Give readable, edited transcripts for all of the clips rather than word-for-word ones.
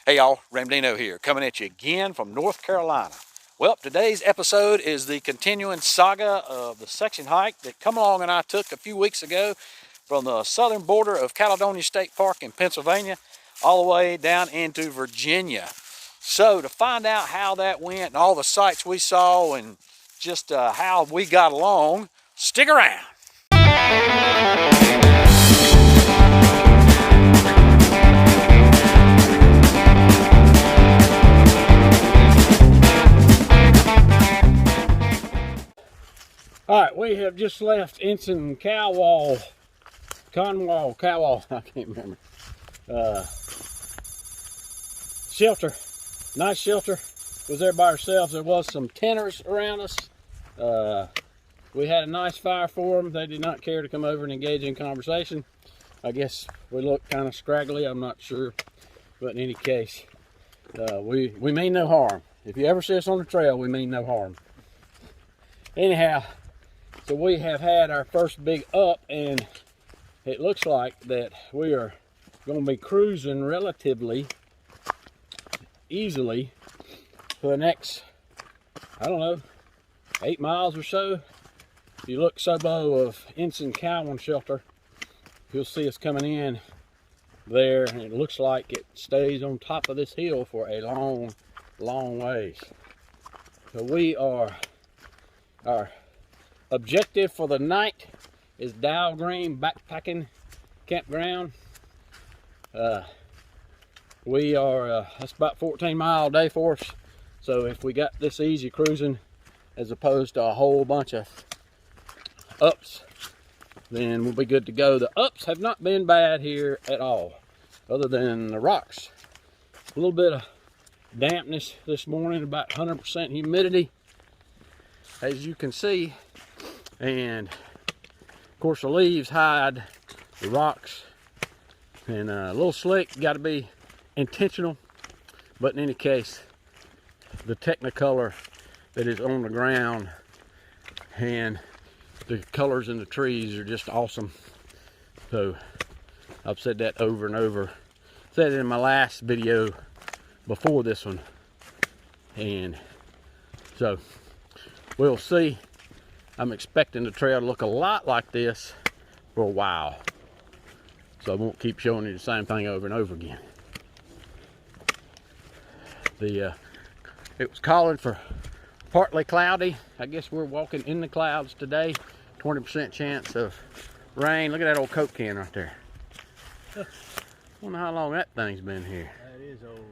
Hey y'all, Ramdino here, coming at you again from North Carolina. Well, today's episode is the continuing saga of the section hike that Come Along and I took a few weeks ago from the southern border of Caledonia State Park in Pennsylvania all the way down into Virginia. So to find out how that went and all the sights we saw and just how we got along, stick around. All right, we have just left Ensign Cowell, Cowell, I can't remember. Shelter, nice shelter. Was there by ourselves. There was some tenors around us. We had a nice fire for them. They did not care to come over and engage in conversation. I guess we looked kind of scraggly, I'm not sure. But in any case, we mean no harm. If you ever see us on the trail, we mean no harm. Anyhow, so we have had our first big up, and it looks like that we are going to be cruising relatively easily for the next, I don't know, 8 miles or so. If you look subo of Ensign Cowell shelter, you'll see us coming in there, and it looks like it stays on top of this hill for a long ways. So our objective for the night is Dahlgren backpacking campground. We are that's about 14-mile day for us. So if we got this easy cruising as opposed to a whole bunch of ups, then we'll be good to go. The ups have not been bad here at all, other than the rocks. A little bit of dampness this morning, about 100% humidity, as you can see. And of course the leaves hide the rocks, and a little slick, got to be intentional. But in any case, the technicolor that is on the ground and the colors in the trees are just awesome. So I've said that over and over. Said it in my last video before this one, and so we'll see. I'm expecting the trail to look a lot like this for a while, so I won't keep showing you the same thing over and over again. It was calling for partly cloudy. I guess we're walking in the clouds today. 20% chance of rain. Look at that old Coke can right there. I wonder how long that thing's been here. That is old,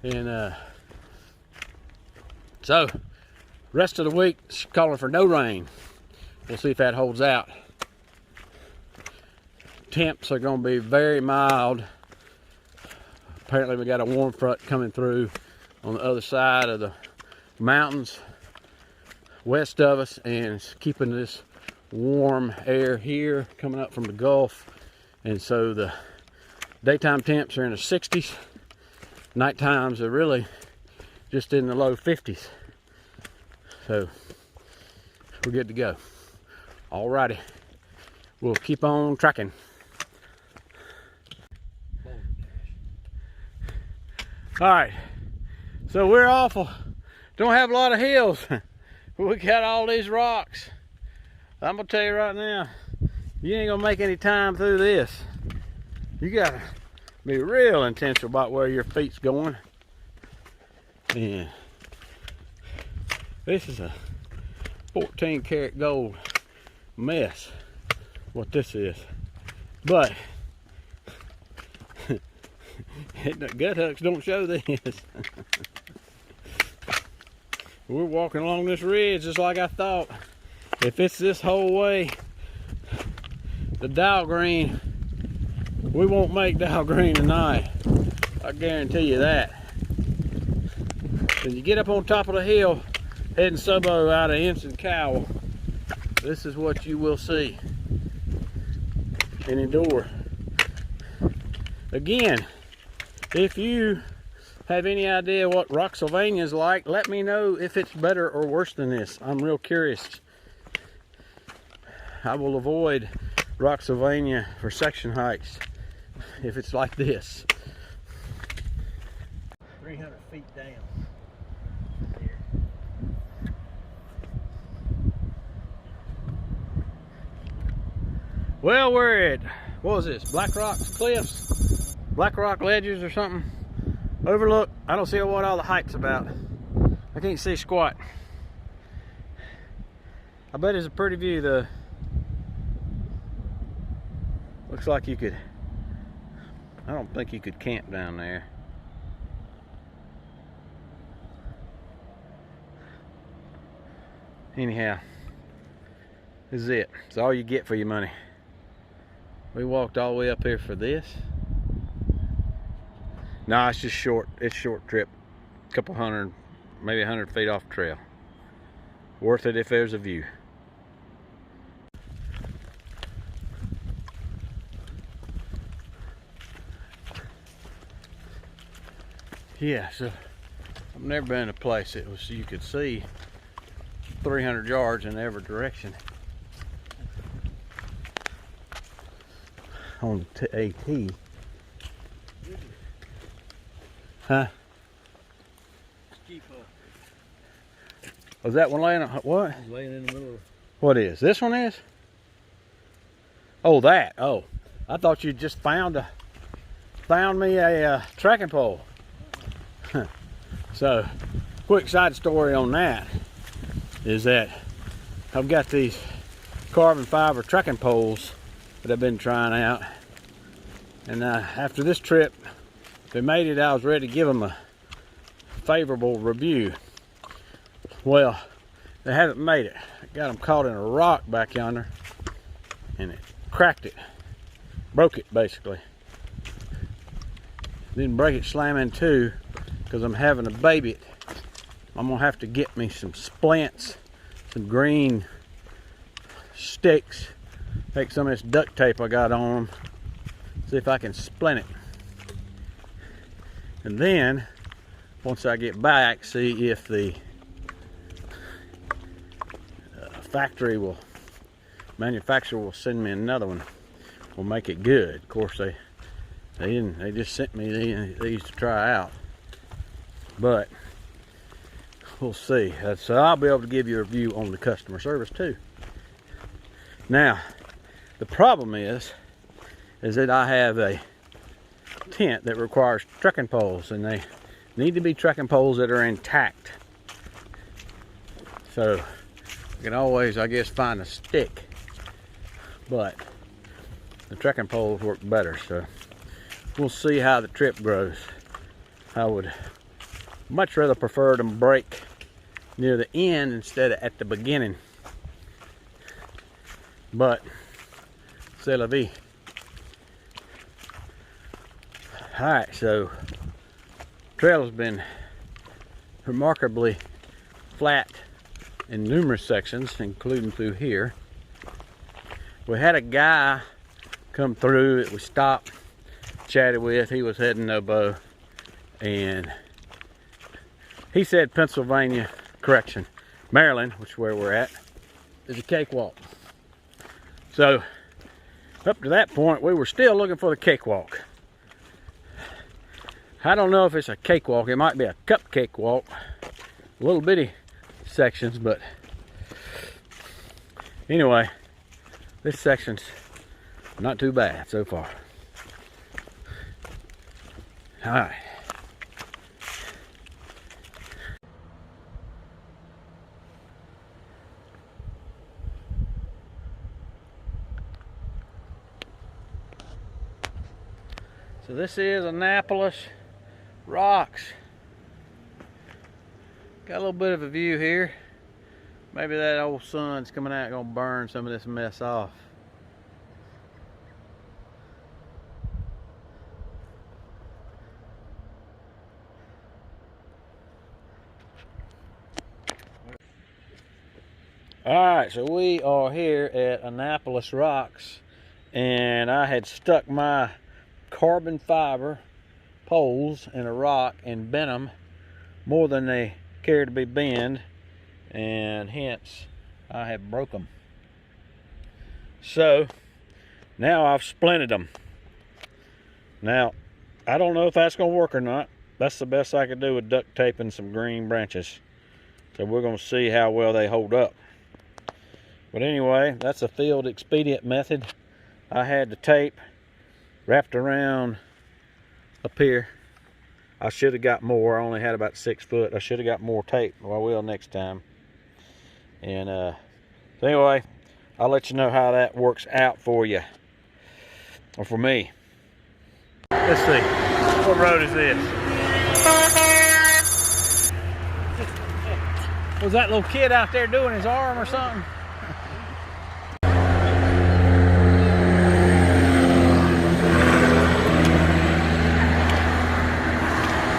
isn't it? And so rest of the week is calling for no rain. We'll see if that holds out. Temps are going to be very mild. Apparently we got a warm front coming through on the other side of the mountains west of us, and it's keeping this warm air here coming up from the Gulf. And so the daytime temps are in the 60s. Night times are really just in the low 50s. So we're good to go. Alrighty, we'll keep on tracking. Alright, so we're don't have a lot of hills. We got all these rocks. I'm gonna tell you right now, you ain't gonna make any time through this. You gotta be real intentional about where your feet's going. And this is a 14 karat gold mess, what this is. But the gut hooks don't show this. We're walking along this ridge just like I thought. If it's this whole way to Dahlgren, we won't make Dahlgren tonight. I guarantee you that. When you get up on top of the hill, heading subo out of Ensign Cowell, this is what you will see and endure. Again, if you have any idea what Rocksylvania is like, let me know if it's better or worse than this. I'm real curious. I will avoid Rocksylvania for section hikes if it's like this. 300 feet down. Well, we're at, what was this, Black Rocks Cliffs? Black Rock Ledges or something? Overlook. I don't see what all the hype's about. I can't see squat. I bet it's a pretty view though. Looks like you could, I don't think you could camp down there. Anyhow, this is it. It's all you get for your money. We walked all the way up here for this. No, it's just short. It's a short trip. A couple hundred, maybe 100 feet off the trail. Worth it if there's a view. Yeah, so I've never been in a place that was, you could see 300 yards in every direction on the AT. Huh? Was that one laying on what? It's laying in the middle of... What is? This one is? Oh, that. Oh, I thought you just found me a trekking pole. So, quick side story on that is that I've got these carbon fiber trekking poles that I've been trying out, and after this trip, if they made it, I was ready to give them a favorable review. Well, they haven't made it. I got them caught in a rock back yonder, and it cracked it, broke it basically. Didn't break it, slam in two, because I'm having to baby it. I'm gonna have to get me some splints, some green sticks, take some of this duct tape I got on them, see if I can splint it. And then, once I get back, see if the manufacturer will send me another one. We'll make it good. Of course, they didn't. They just sent me these to try out. But we'll see. So I'll be able to give you a review on the customer service too. Now, the problem is that I have a tent that requires trekking poles, and they need to be trekking poles that are intact. So you can always, I guess, find a stick, but the trekking poles work better. So we'll see how the trip grows. I would much rather prefer them break near the end instead of at the beginning, but c'est la vie. Alright, so trail has been remarkably flat in numerous sections, including through here. We had a guy come through that we stopped, chatted with. He was heading Obo, and he said Maryland, which is where we're at, is a cakewalk. So up to that point, we were still looking for the cakewalk. I don't know if it's a cakewalk. It might be a cupcake walk, little bitty sections, but anyway, this section's not too bad so far. All right. So this is Annapolis Rocks. Got a little bit of a view here. Maybe that old sun's coming out gonna burn some of this mess off. Alright, so we are here at Annapolis Rocks, and I had stuck my carbon fiber poles in a rock and bent them more than they care to be bent, and hence I have broke them. So now I've splinted them. Now, I don't know if that's gonna work or not. That's the best I could do with duct tape and some green branches. So we're gonna see how well they hold up. But anyway, that's a field expedient method. I had the tape wrapped around up here. I should have got more. I only had about 6 foot. I should have got more tape. Well, I will next time. And so anyway, I'll let you know how that works out for you, or for me. Let's see, what road is this? Was that little kid out there doing his arm or something?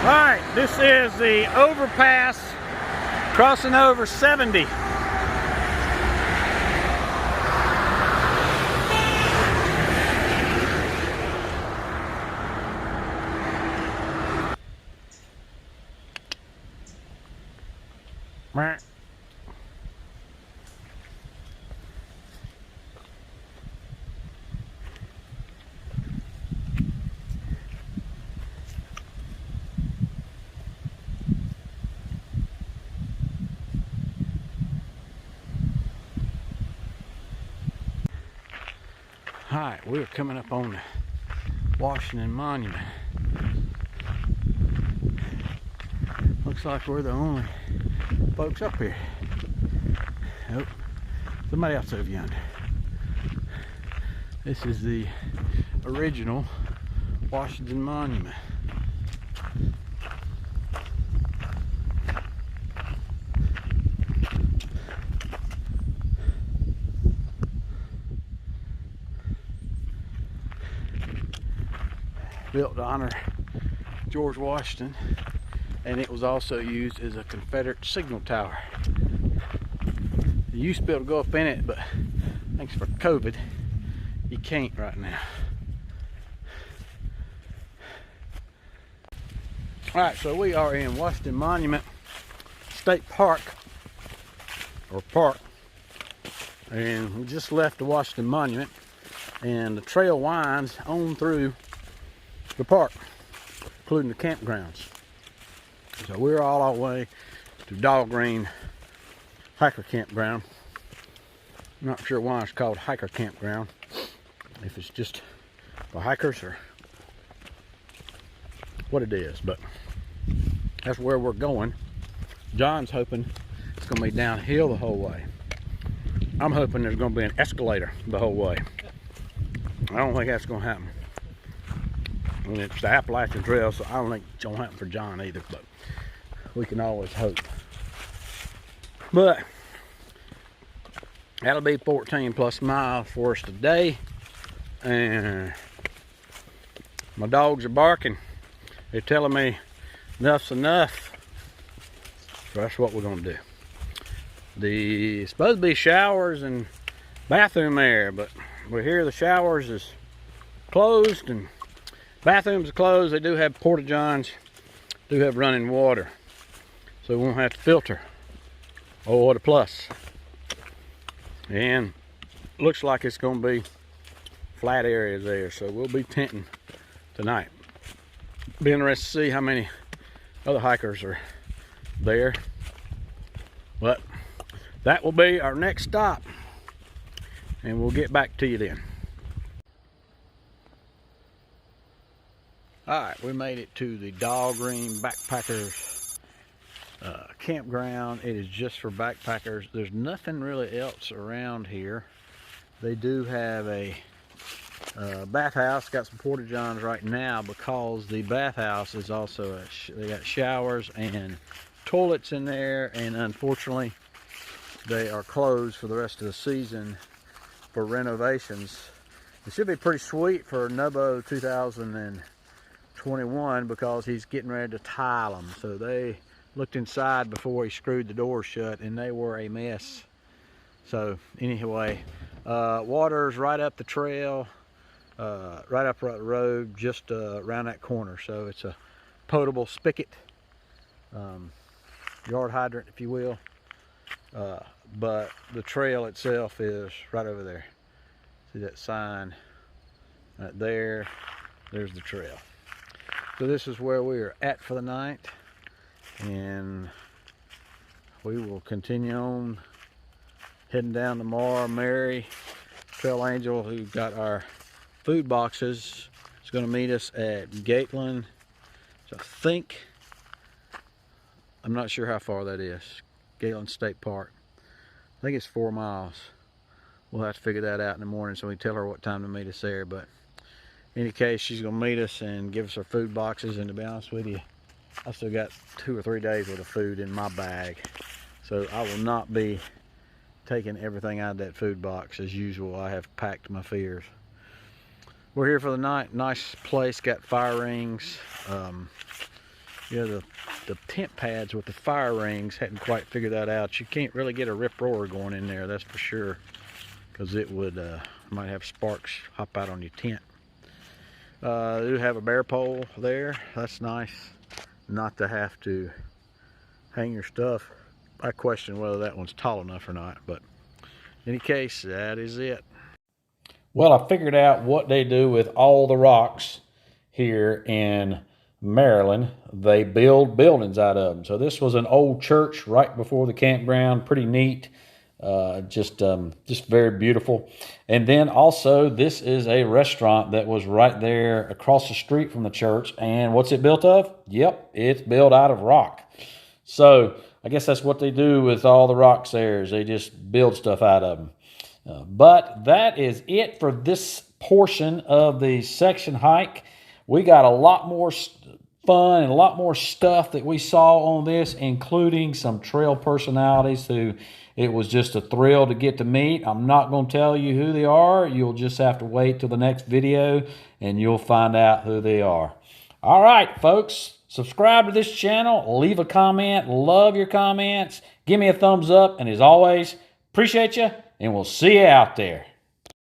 All right, this is the overpass crossing over 70. Alright, we're coming up on the Washington Monument. Looks like we're the only folks up here. Nope, somebody else over yonder. This is the original Washington Monument. Built to honor George Washington, and it was also used as a Confederate signal tower. You used to be able to go up in it, but thanks for COVID, you can't right now. Alright, so we are in Washington Monument State Park, and we just left the Washington Monument, and the trail winds on through the park, including the campgrounds. So we're all our way to Dahlgren Hiker Campground. I'm not sure why it's called Hiker Campground, if it's just for hikers or what it is, but that's where we're going. John's hoping it's going to be downhill the whole way. I'm hoping there's going to be an escalator the whole way. I don't think that's going to happen. And it's the Appalachian Trail, so I don't think it's going to happen for John either, but we can always hope. But that'll be 14 plus miles for us today, and my dogs are barking. They're telling me enough's enough, so that's what we're going to do. It's supposed to be showers and bathroom area, but we hear the showers is closed and bathrooms are closed. They do have porta-johns, do have running water, so we won't have to filter or water plus. And looks like it's going to be flat areas there, so we'll be tenting tonight. Be interested to see how many other hikers are there, but that will be our next stop, and we'll get back to you then. Alright, we made it to the Dahlgren Backpackers campground. It is just for backpackers. There's nothing really else around here. They do have a bathhouse, got some porta-johns right now, because the bathhouse is also they got showers and toilets in there, and unfortunately they are closed for the rest of the season for renovations. It should be pretty sweet for Nubbo 2021 because he's getting ready to tile them. So they looked inside before he screwed the doors shut, and they were a mess. So anyway, water's right up the trail, right up the road, just around that corner. So it's a potable spigot, yard hydrant, if you will. But the trail itself is right over there. See that sign right there, there's the trail. So this is where we are at for the night, and we will continue on heading down tomorrow. Mary, Trail Angel, who got our food boxes, is going to meet us at Gateland. So I think, I'm not sure how far that is. Gateland State Park. I think it's 4 miles. We'll have to figure that out in the morning so we can tell her what time to meet us there. But in any case, she's going to meet us and give us our food boxes. And to be honest with you, I still got 2 or 3 days worth of food in my bag. So I will not be taking everything out of that food box as usual. I have packed my fears. We're here for the night. Nice place, got fire rings. You know, the tent pads with the fire rings, hadn't quite figured that out. You can't really get a rip roarer going in there, that's for sure, because it would might have sparks hop out on your tent. They do have a bear pole there. That's nice, not to have to hang your stuff. I question whether that one's tall enough or not, but in any case, that is it. Well, I figured out what they do with all the rocks here in Maryland. They build buildings out of them. So this was an old church right before the campground. Pretty neat. Just very beautiful. And then also this is a restaurant that was right there across the street from the church. And what's it built of? Yep, it's built out of rock. So I guess that's what they do with all the rocks there, is they just build stuff out of them. But that is it for this portion of the section hike. We got a lot more fun and a lot more stuff that we saw on this, including some trail personalities who it was just a thrill to get to meet. I'm not going to tell you who they are. You'll just have to wait till the next video and you'll find out who they are. All right, folks, subscribe to this channel, leave a comment, love your comments, give me a thumbs up, and as always, appreciate you, and we'll see you out there.